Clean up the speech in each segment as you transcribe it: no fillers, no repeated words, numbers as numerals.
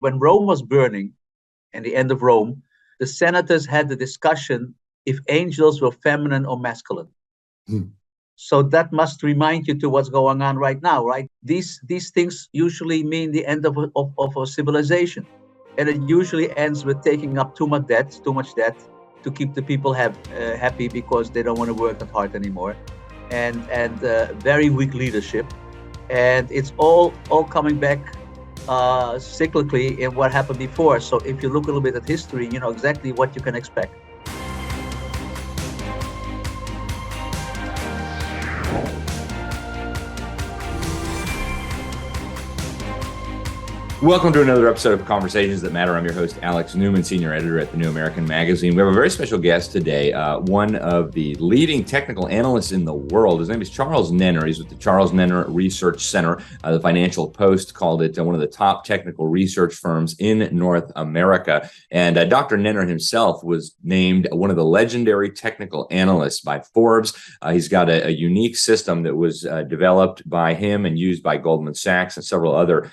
when Rome was burning and the end of Rome, the senators had the discussion if angels were feminine or masculine. So that must remind you to what's going on right now, right? These things usually mean the end of a civilization. And it usually ends with taking up too much debt to keep the people happy because they don't want to work that hard anymore. And very weak leadership. And it's all coming back cyclically in what happened before. So if you look a little bit at history, you know exactly what you can expect. Welcome to another episode of Conversations That Matter. I'm your host, Alex Newman, Senior Editor at the New American Magazine. We have a very special guest today, one of the leading technical analysts in the world. His name is Charles Nenner. He's with the Charles Nenner Research Center. The Financial Post called it one of the top technical research firms in North America. And Dr. Nenner himself was named one of the legendary technical analysts by Forbes. He's got a unique system that was developed by him and used by Goldman Sachs and several other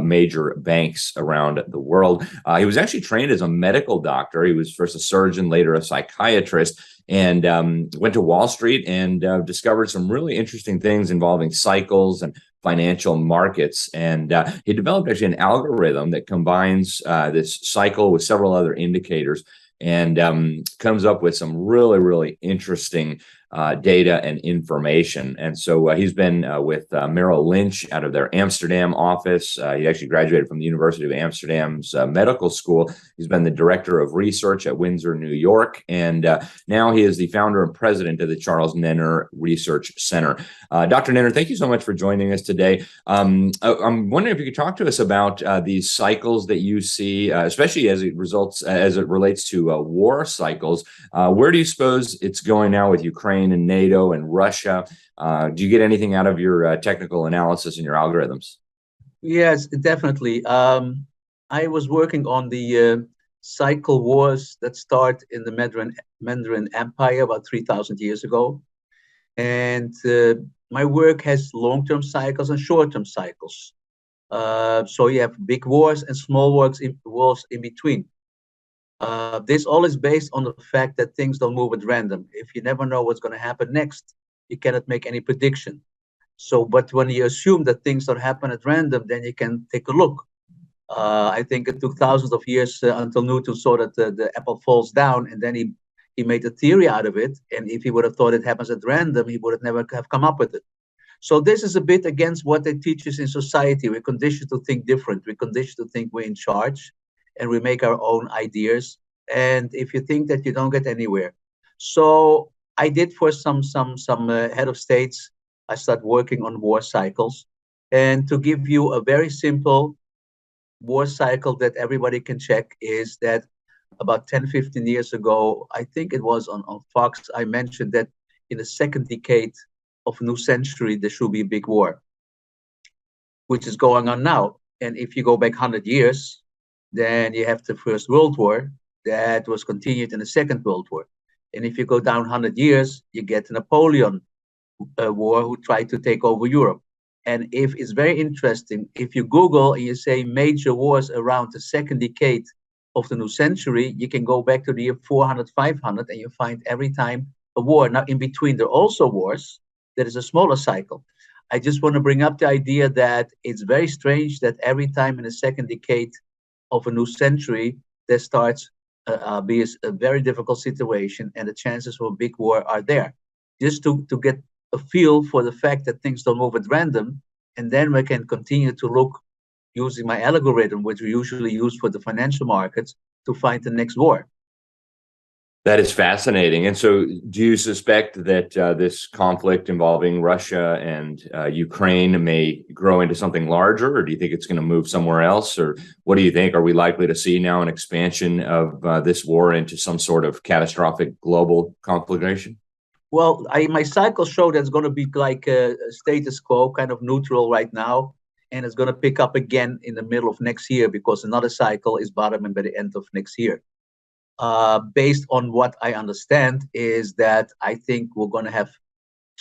major banks around the world. He was actually trained as a medical doctor. He was first a surgeon, later a psychiatrist, and went to Wall Street and discovered some really interesting things involving cycles and financial markets. And he developed actually an algorithm that combines this cycle with several other indicators and comes up with some really, really interesting data and information. And so he's been with Merrill Lynch out of their Amsterdam office. He actually graduated from the University of Amsterdam's medical school. He's been the director of research at Windsor, New York. And now he is the founder and president of the Charles Nenner Research Center. Dr. Nenner, thank you so much for joining us today. I'm wondering if you could talk to us about these cycles that you see, especially as it relates to war cycles. Where do you suppose it's going now with Ukraine and NATO and Russia? Do you get anything out of your technical analysis and your algorithms? Yes, definitely. I was working on the cycle wars that start in the Mandarin Empire about 3,000 years ago. And my work has long-term cycles and short-term cycles. So you have big wars and small wars in between. This all is based on the fact that things don't move at random. If you never know what's going to happen next, you cannot make any prediction. So, but when you assume that things don't happen at random, then you can take a look. I think it took thousands of years until Newton saw that the apple falls down, and then he made a theory out of it. And if he would have thought it happens at random, he would have never have come up with it. So this is a bit against what they teach us in society. We're conditioned to think different. We're conditioned to think we're in charge, and we make our own ideas. And if you think that, you don't get anywhere. So I did for some head of states, I started working on war cycles. And to give you a very simple war cycle that everybody can check is that about 10, 15 years ago, I think it was on Fox, I mentioned that in the second decade of new century, there should be a big war, which is going on now. And if you go back 100 years, then you have the First World War that was continued in the Second World War. And if you go down 100 years, you get the Napoleon War, who tried to take over Europe. And if it's very interesting, if you Google and you say major wars around the second decade of the new century, you can go back to the year 400, 500, and you find every time a war. Now, in between, there are also wars. That is a smaller cycle. I just want to bring up the idea that it's very strange that every time in the second decade of a new century, there starts be a very difficult situation, and the chances for a big war are there. Just to get a feel for the fact that things don't move at random, and then we can continue to look using my algorithm, which we usually use for the financial markets, to find the next war. That is fascinating. And so do you suspect that this conflict involving Russia and Ukraine may grow into something larger, or do you think it's going to move somewhere else? Or what do you think? Are we likely to see now an expansion of this war into some sort of catastrophic global conflagration? Well, my cycles show that it's going to be like a status quo, kind of neutral right now. And it's going to pick up again in the middle of next year because another cycle is bottoming by the end of next year. Based on what I understand is that I think we're going to have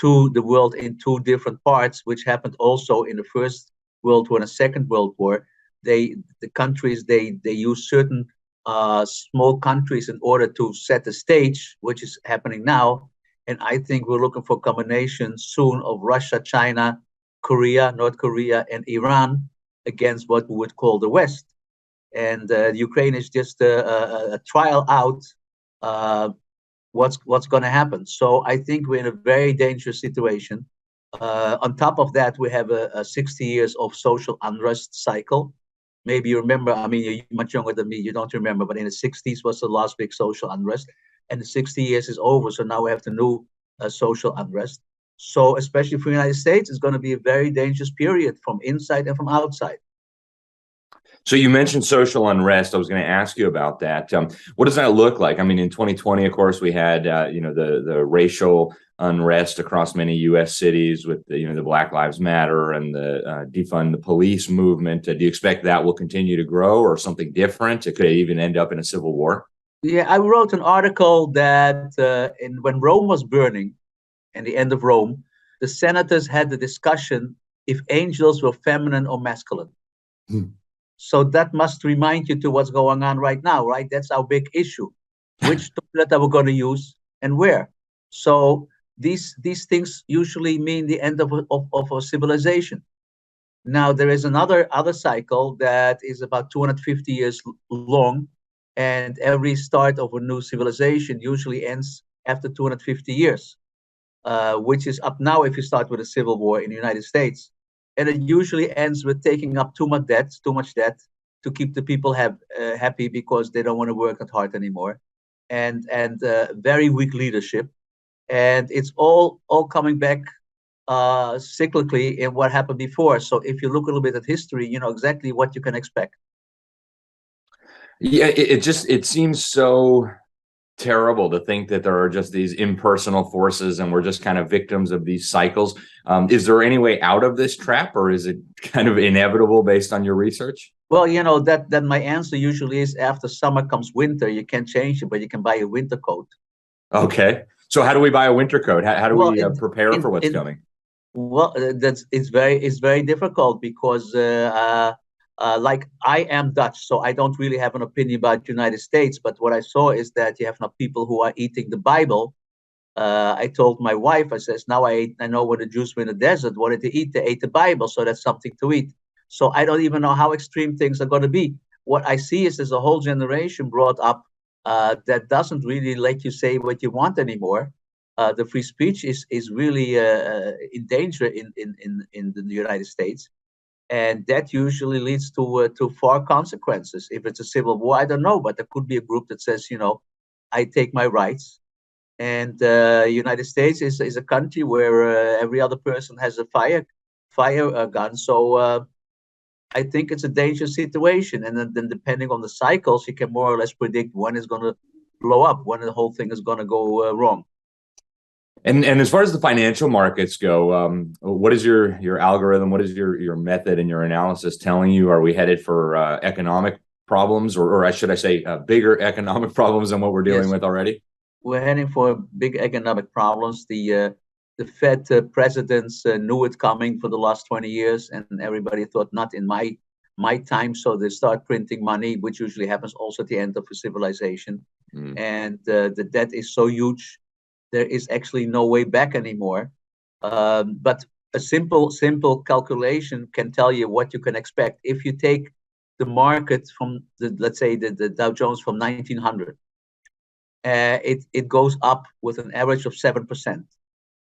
the world in two different parts, which happened also in the First World War and the Second World War. the countries they use certain small countries in order to set the stage, which is happening now. And I think we're looking for a combination soon of Russia, China, Korea, North Korea, and Iran against what we would call the West. And Ukraine is just a trial out what's going to happen. So I think we're in a very dangerous situation. On top of that, we have a 60 years of social unrest cycle. Maybe you remember, I mean, you're much younger than me, you don't remember, but in the 60s was the last big social unrest, and the 60 years is over, so now we have the new social unrest. So especially for the United States, it's going to be a very dangerous period from inside and from outside. So you mentioned social unrest. I was going to ask you about that. What does that look like? I mean, in 2020, of course, we had the racial unrest across many U.S. cities with the Black Lives Matter and the defund the police movement. Do you expect that will continue to grow or something different? It could even end up in a civil war. Yeah, I wrote an article that when Rome was burning, and the end of Rome, the senators had the discussion if angels were feminine or masculine. So that must remind you to what's going on right now, right? That's our big issue. Which toilet are we going to use and where? So these things usually mean the end of a civilization. Now, there is other cycle that is about 250 years long, and every start of a new civilization usually ends after 250 years, which is up now if you start with a civil war in the United States. And it usually ends with taking up too much debt to keep the people happy because they don't want to work that hard anymore, and very weak leadership. And it's all coming back cyclically in what happened before. So if you look a little bit at history, you know exactly what you can expect. Yeah, it seems so terrible to think that there are just these impersonal forces and we're just kind of victims of these cycles. Is there any way out of this trap, or is it kind of inevitable based on your research? Well, you know, that my answer usually is after summer comes winter. You can't change it, but you can buy a winter coat. Okay. So how do we buy a winter coat? How do we prepare for what's coming? Well, it's very difficult because like I am Dutch, so I don't really have an opinion about the United States. But what I saw is that you have now people who are eating the Bible. I told my wife, I says, now I know what the Jews were in the desert wanted to eat. They ate the Bible, so that's something to eat. So I don't even know how extreme things are going to be. What I see is there's a whole generation brought up that doesn't really let you say what you want anymore. The free speech is really in danger in the United States. And that usually leads to far consequences. If it's a civil war, I don't know, but there could be a group that says, you know, I take my rights. And United States is a country where every other person has a fire gun. So I think it's a dangerous situation. And then depending on the cycles, you can more or less predict when it's going to blow up, when the whole thing is going to go wrong. And as far as the financial markets go, what is your algorithm? What is your method and your analysis telling you? Are we headed for economic problems, or should I say bigger economic problems than what we're dealing with already? We're heading for big economic problems. The Fed presidents knew it coming for the last 20 years, and everybody thought not in my time. So they start printing money, which usually happens also at the end of a civilization. And the debt is so huge. There is actually no way back anymore. But a simple calculation can tell you what you can expect. If you take the market from let's say the Dow Jones from 1900, it goes up with an average of 7%.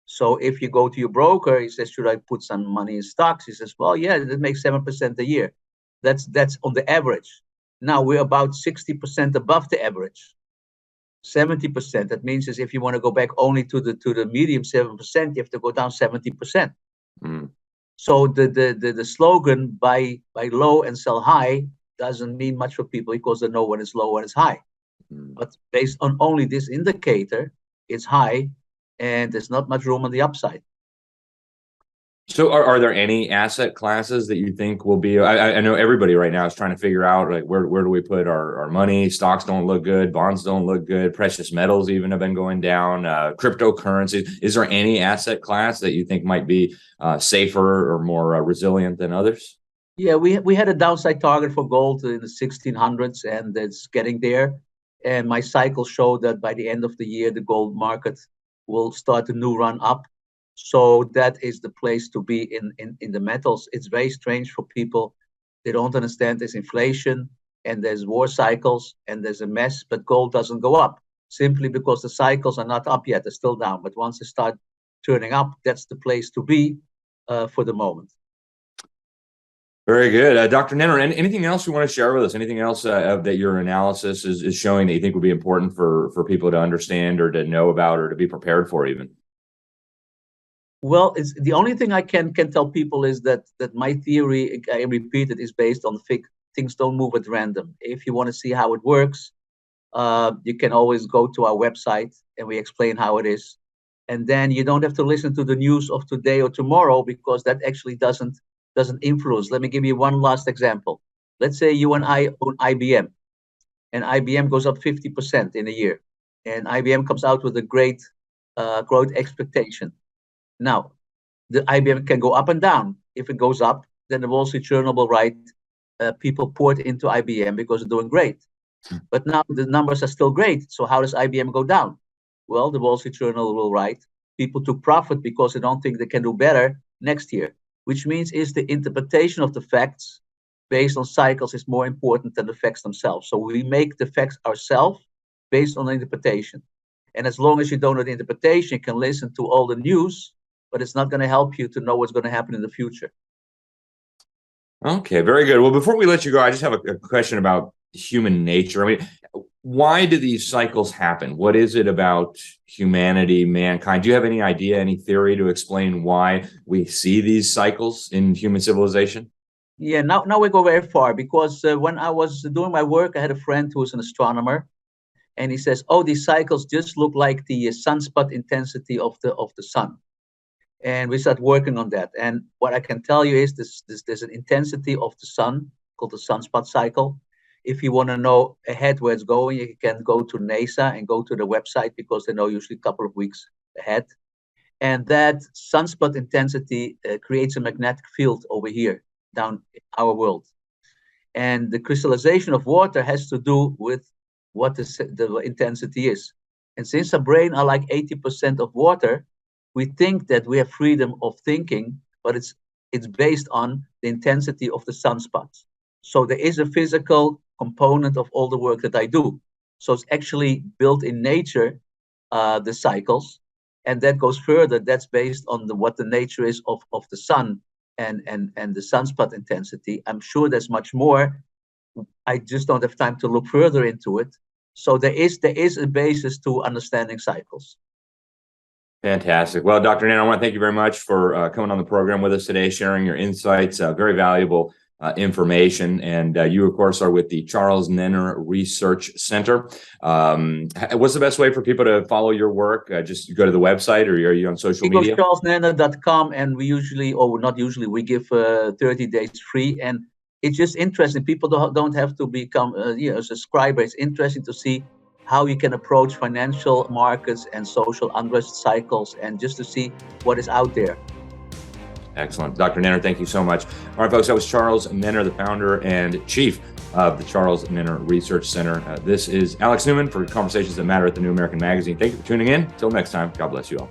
So if you go to your broker, he says, should I put some money in stocks? He says, well, yeah, that makes 7% a year. That's on the average. Now we're about 60% above the average. 70%. That means is if you want to go back only to the medium 7%, you have to go down 70%. So the slogan buy low and sell high doesn't mean much for people because they know when it's low and it's high. But based on only this indicator, it's high, and there's not much room on the upside. So are there any asset classes that you think will be, I know everybody right now is trying to figure out like where do we put our money? Stocks don't look good, bonds don't look good, precious metals even have been going down, cryptocurrencies. Is there any asset class that you think might be safer or more resilient than others? Yeah, we had a downside target for gold in the 1600s, and it's getting there. And my cycle showed that by the end of the year, the gold market will start a new run up. So that is the place to be in the metals. It's very strange for people. They don't understand there's inflation and there's war cycles and there's a mess, but gold doesn't go up simply because the cycles are not up yet. They're still down. But once they start turning up, that's the place to be for the moment. Very good. Dr. Nenner, anything else you want to share with us? Anything else that your analysis is showing that you think would be important for people to understand or to know about or to be prepared for even? Well, it's the only thing I can tell people is that my theory, I repeat it, is based on things don't move at random. If you want to see how it works, you can always go to our website and we explain how it is. And then you don't have to listen to the news of today or tomorrow because that actually doesn't influence. Let me give you one last example. Let's say you and I own IBM, and IBM goes up 50% in a year, and IBM comes out with a great growth expectation. Now, the IBM can go up and down. If it goes up, then the Wall Street Journal will write, people poured into IBM because it's doing great. But now the numbers are still great. So how does IBM go down? Well, the Wall Street Journal will write, people took profit because they don't think they can do better next year, which means is the interpretation of the facts based on cycles is more important than the facts themselves. So we make the facts ourselves based on the interpretation. And as long as you don't know the interpretation, you can listen to all the news, but it's not going to help you to know what's going to happen in the future. Okay, very good. Well, before we let you go, I just have a question about human nature. I mean, why do these cycles happen? What is it about humanity, mankind? Do you have any idea, any theory to explain why we see these cycles in human civilization? Yeah, now we go very far because when I was doing my work, I had a friend who was an astronomer, and he says, "Oh, these cycles just look like the sunspot intensity of the sun." And we start working on that. And what I can tell you is there's an intensity of the sun called the sunspot cycle. If you want to know ahead where it's going, you can go to NASA and go to the website because they know usually a couple of weeks ahead. And that sunspot intensity creates a magnetic field over here down in our world. And the crystallization of water has to do with what the intensity is. And since our brain are like 80% of water, we think that we have freedom of thinking, but it's based on the intensity of the sunspots. So there is a physical component of all the work that I do. So it's actually built in nature, the cycles, and that goes further. That's based on what the nature is of the sun and the sunspot intensity. I'm sure there's much more. I just don't have time to look further into it. So there is a basis to understanding cycles. Fantastic. Well, Dr. Nenner, I want to thank you very much for coming on the program with us today, sharing your insights, very valuable information. And you, of course, are with the Charles Nenner Research Center. What's the best way for people to follow your work? Just go to the website, or are you on social media? Go to charlesnenner.com, and we usually, or not usually, we give 30 days free. And it's just interesting. People don't have to become a subscriber. It's interesting to see how you can approach financial markets and social unrest cycles, and just to see what is out there. Excellent. Dr. Nenner, thank you so much. All right, folks, that was Charles Nenner, the founder and chief of the Charles Nenner Research Center. This is Alex Newman for Conversations That Matter at the New American Magazine. Thank you for tuning in. Until next time, God bless you all.